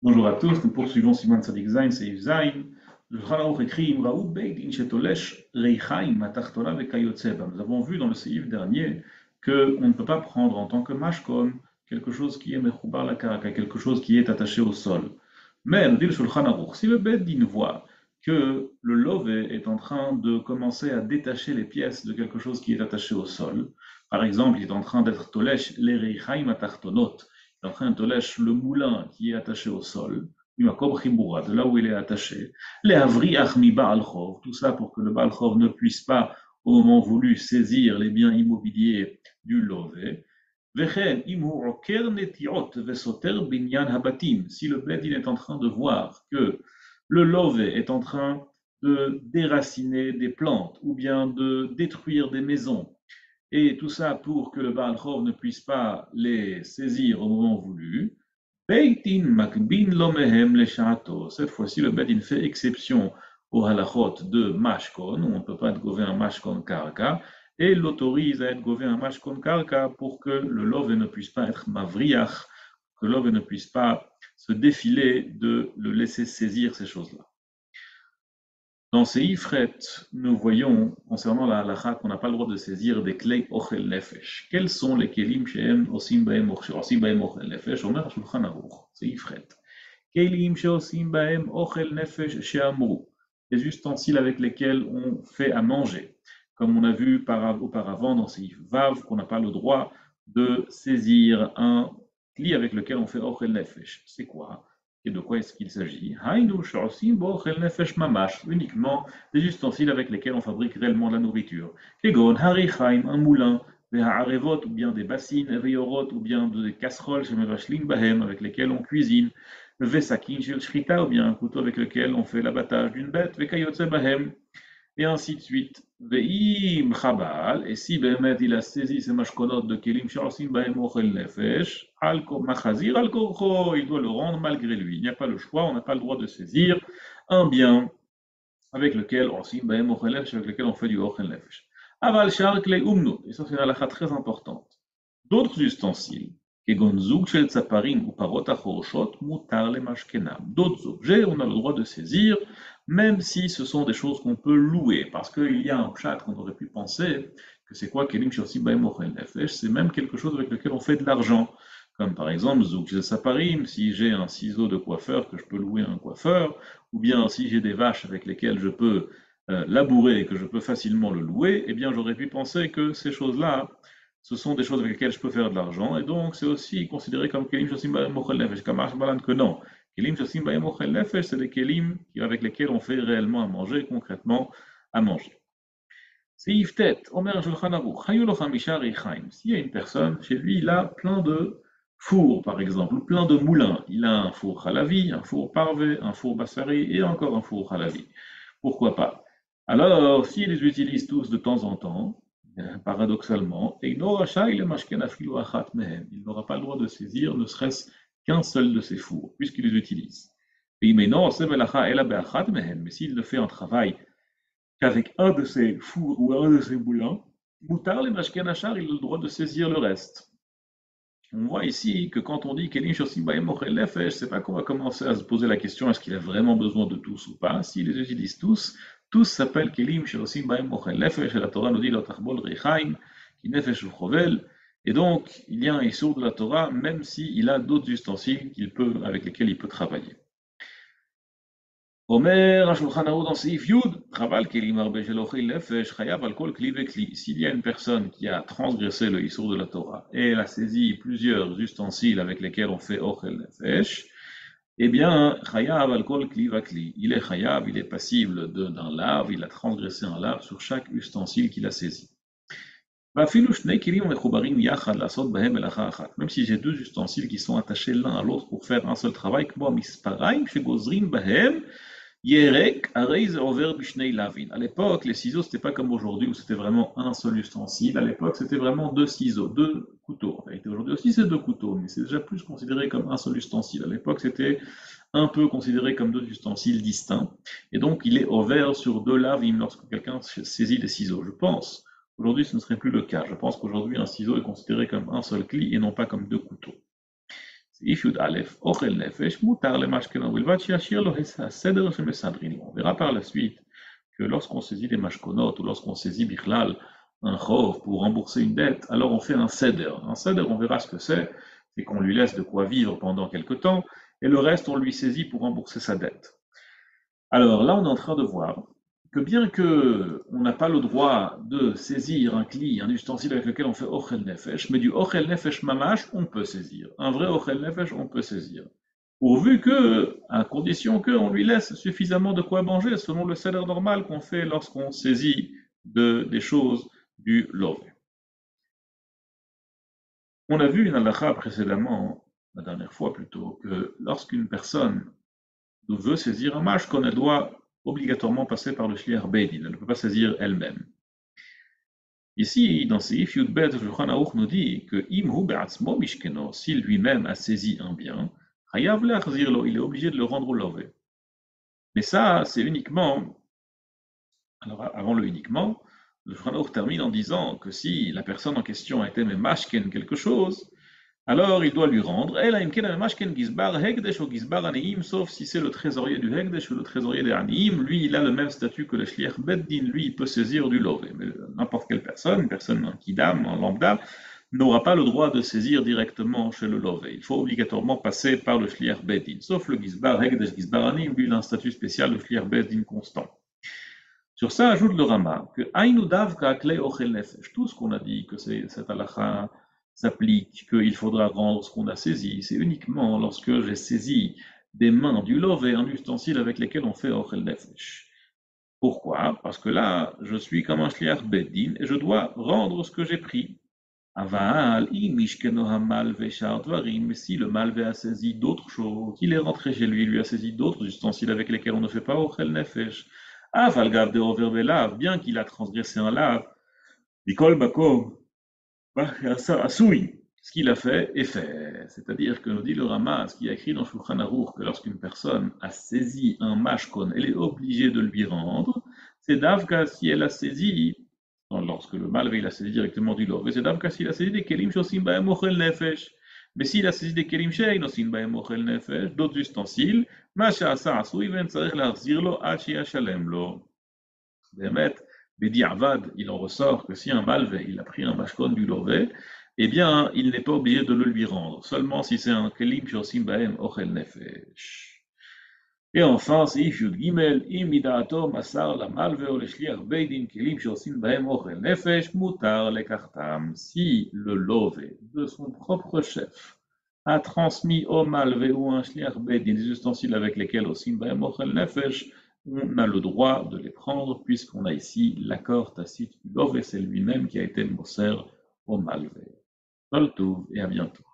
Bonjour à tous, nous poursuivons Siman Tzadik Zayin, Seif Zayin. Le Shulchan Aruch écrit Imraou Beidin Shetolesh Reichaim Atachtona Vekayotseba. Nous avons vu dans le Seif dernier qu'on ne peut pas prendre en tant que mashkon quelque chose qui est Mechoubar la Karaka, quelque chose qui est attaché au sol. Mais, nous dit le Shulchan Aruch, si le Beidin voit que le lové est en train de commencer à détacher les pièces de quelque chose qui est attaché au sol, par exemple, il est en train d'être Tolesh les Reichaim Atachtonot, en train de lèche le moulin qui est attaché au sol, de là où il est attaché, les avri achmi Baal Chov, tout ça pour que le Baal Chov ne puisse pas, au moment voulu, saisir les biens immobiliers du lové. Si le Bedin est en train de voir que le lové est en train de déraciner des plantes ou bien de détruire des maisons, et tout ça pour que le Baal Chov ne puisse pas les saisir au moment voulu. Beitin makbin lo mehem leshato. Cette fois-ci, le Beitin fait exception au halachot de mashkon, où on ne peut pas être gové un mashkon karka, et l'autorise à être gové un mashkon karka pour que le love ne puisse pas être mavriach, que le love ne puisse pas se défiler de le laisser saisir ces choses-là. Dans ces ifret, nous voyons, concernant la halakha, qu'on n'a pas le droit de saisir des klei ochel nefesh. Quels sont les kelim shehem osim bahem ochel nefesh? Omer Shulchan Aruch, c'est ifret. Kelim sheosim bahem ochel nefesh sheamru. Les ustensiles avec lesquels on fait à manger. Comme on a vu auparavant dans ces if vav, qu'on n'a pas le droit de saisir un kli avec lequel on fait ochel nefesh. C'est quoi? Et de quoi est-ce qu'il s'agit? Uniquement des ustensiles avec lesquels on fabrique réellement de la nourriture. Kegon, harichaim, un moulin, ou bien des bassines, veyorot, ou bien des casseroles, avec lesquelles on cuisine, vesakin, shrita, ou bien un couteau avec lequel on fait l'abattage d'une bête, vekayotse bahem, et ainsi de suite. Ve'im chabal, et si Behemet il a saisi ces mashkonot de kelim shaosim bahem ochel nefesh, machazir al korcho, il doit le rendre malgré lui. Il n'y a pas le choix, on n'a pas le droit de saisir un bien avec lequel osim bahem ochel nefesh, avec lequel on fait du ochel nefesh. Aval shar klei umnut, et ça c'est une halakha très importante. D'autres ustensiles, kegon zoug shel tzaparim ou parot achoroshot, mutar le mashkenam. D'autres objets, on a le droit de saisir, même si ce sont des choses qu'on peut louer, parce qu'il y a un chat qu'on aurait pu penser que c'est quoi kelim shosim bahem ochel nefesh, c'est même quelque chose avec lequel on fait de l'argent, comme par exemple zouk shel saparim, si j'ai un ciseau de coiffeur que je peux louer à un coiffeur, ou bien si j'ai des vaches avec lesquelles je peux labourer et que je peux facilement le louer, eh bien j'aurais pu penser que ces choses-là, ce sont des choses avec lesquelles je peux faire de l'argent, et donc c'est aussi considéré comme kelim shosim bahem ochel nefesh, comme Balan que non. Kelim shosim bahem ochel nefesh, c'est des kelim avec lesquels on fait réellement à manger, concrètement à manger. C'est Yiftet, Omer Shulchan Aruch, Hayu lo chamisha reichaim. S'il y a une personne, chez lui, il a plein de fours, par exemple, ou plein de moulins. Il a un four halavi, un four parvé, un four bassari et encore un four halavi. Pourquoi pas? Alors, s'il les utilise tous de temps en temps, paradoxalement, il n'aura pas le droit de saisir ne serait-ce qu'un seul de ces fours, puisqu'il les utilise. Mais s'il ne fait un travail qu'avec un de ces fours ou un de ces moulins, Moutar les Mashken Achar, il a le droit de saisir le reste. On voit ici que quand on dit Kelim Shosim Bahem Ochel Nefesh, c'est pas qu'on va commencer à se poser la question est-ce qu'il a vraiment besoin de tous ou pas. S'il les utilise tous s'appellent Kelim Shosim Bahem Ochel Nefesh, et la Torah nous dit Lotachbol Reichaim, Ki Nefesh Uchovel, et donc il y a un issour de la Torah, même s'il a d'autres ustensiles avec lesquels il peut travailler. Omer HaShulchan Aruch dans Seif Yud, Chaval Kelim Arbe Shel Ochel Nefesh, Chayav al Kol Kli Vekli. S'il y a une personne qui a transgressé le issour de la Torah et elle a saisi plusieurs ustensiles avec lesquels on fait Ochel Nefesh, eh bien, Chayav al Kol Kli Vekli. Il est Chayav, il est passible d'un lave, il a transgressé un lave sur chaque ustensile qu'il a saisi. Même si j'ai deux ustensiles qui sont attachés l'un à l'autre pour faire un seul travail, à l'époque, les ciseaux, c'était pas comme aujourd'hui où c'était vraiment un seul ustensile. À l'époque, c'était vraiment deux ciseaux, deux couteaux. En réalité, aujourd'hui aussi, c'est deux couteaux, mais c'est déjà plus considéré comme un seul ustensile. À l'époque, c'était un peu considéré comme deux ustensiles distincts. Et donc, il est ouvert sur deux lavim lorsque quelqu'un saisit des ciseaux, je pense. Aujourd'hui, ce ne serait plus le cas. Je pense qu'aujourd'hui, un ciseau est considéré comme un seul cli et non pas comme deux couteaux. סעיף י"א, אוכל נפש, מותר למשכן ובלבד שישאיר לו הסדר שמסדרים לו. On verra par la suite que lorsqu'on saisit des mashkonot ou lorsqu'on saisit bichlal un chov pour rembourser une dette, alors on fait un seder. Un seder, on verra ce que c'est qu'on lui laisse de quoi vivre pendant quelque temps, et le reste, on lui saisit pour rembourser sa dette. Alors là, on est en train de voir que bien que on n'a pas le droit de saisir un kli, un ustensile avec lequel on fait ochel nefesh, mais du ochel nefesh mamash, on peut saisir. Un vrai ochel nefesh, on peut saisir. Pourvu que, à condition qu'on lui laisse suffisamment de quoi manger, selon le salaire normal qu'on fait lorsqu'on saisit des choses du love. On a vu une halakha précédemment, la dernière fois plutôt, que lorsqu'une personne veut saisir un mashkon, elle doit obligatoirement passer par le shliach beidin, elle ne peut pas saisir elle-même. Ici, dans Seif Yudbet, le Shulchan Aruch nous dit que im hu be'atzmo mishkeno, s'il lui-même a saisi un bien, chayav le'achzirlo, il est obligé de le rendre au lové. Mais ça, c'est uniquement, alors avant le uniquement, le Shulchan Aruch termine en disant que si la personne en question a été mashken quelque chose, alors il doit lui rendre. Sauf si c'est le trésorier du Hekdesh ou le trésorier des Aniim, lui il a le même statut que le Shliach Beddin, lui il peut saisir du Lové. Mais n'importe quelle personne, une personne en Kidam, en Lambda, n'aura pas le droit de saisir directement chez le Lové. Il faut obligatoirement passer par le Shliach Beddin. Sauf le Gizbar, Hekdesh, Gizbar Aniim, lui il a un statut spécial de Shliach Beddin constant. Sur ça ajoute le Rama que Aïnu Davka Klei Ochel Nefesh, tout ce qu'on a dit, que c'est cette halakha s'applique, qu'il faudra rendre ce qu'on a saisi, c'est uniquement lorsque j'ai saisi des mains du lové, un ustensile avec lesquels on fait Ochel Nefesh. Pourquoi? Parce que là, je suis comme un shliach beddin et je dois rendre ce que j'ai pris. Aval, imishkeno hamal veshar dvarim, mais si le malvé a saisi d'autres choses, il est rentré chez lui, il lui a saisi d'autres ustensiles avec lesquels on ne fait pas Ochel Nefesh. Aval gav de over velav, bien qu'il a transgressé un lave, Bikol Bakom, ce qu'il a fait est fait. C'est-à-dire que nous dit le Rama, ce qui a écrit dans Shulchan Aruch, que lorsqu'une personne a saisi un mashkon, elle est obligée de lui rendre. C'est Davka si elle a saisi, lorsque le malvé il a saisi directement du love, c'est Davka s'il a saisi des kelim shosim baem ochel nefesh. Mais s'il a saisi des kelim shein osim baem ochel nefesh, d'autres ustensiles, masha asa asui ven tzarech lahzir lo ad sheyashalem lo. Bémet, Bediavad, il en ressort que si un malvé, il a pris un mashkon du lové, eh bien, il n'est pas obligé de le lui rendre, seulement si c'est un kelim shosim baem ochel nefesh. Et enfin, Seif Yud Gimel, im midaato masar la malvé ou le shliach beidin kelim shosim baem ochel nefesh, mutar lekartam. Si le lové de son propre chef a transmis au malvé ou un shliach beidin des ustensiles avec lesquels osim baem ochel nefesh, on a le droit de les prendre puisqu'on a ici l'accord tacite du lové, c'est lui-même qui a été le mosser au malvé. Tov et à bientôt.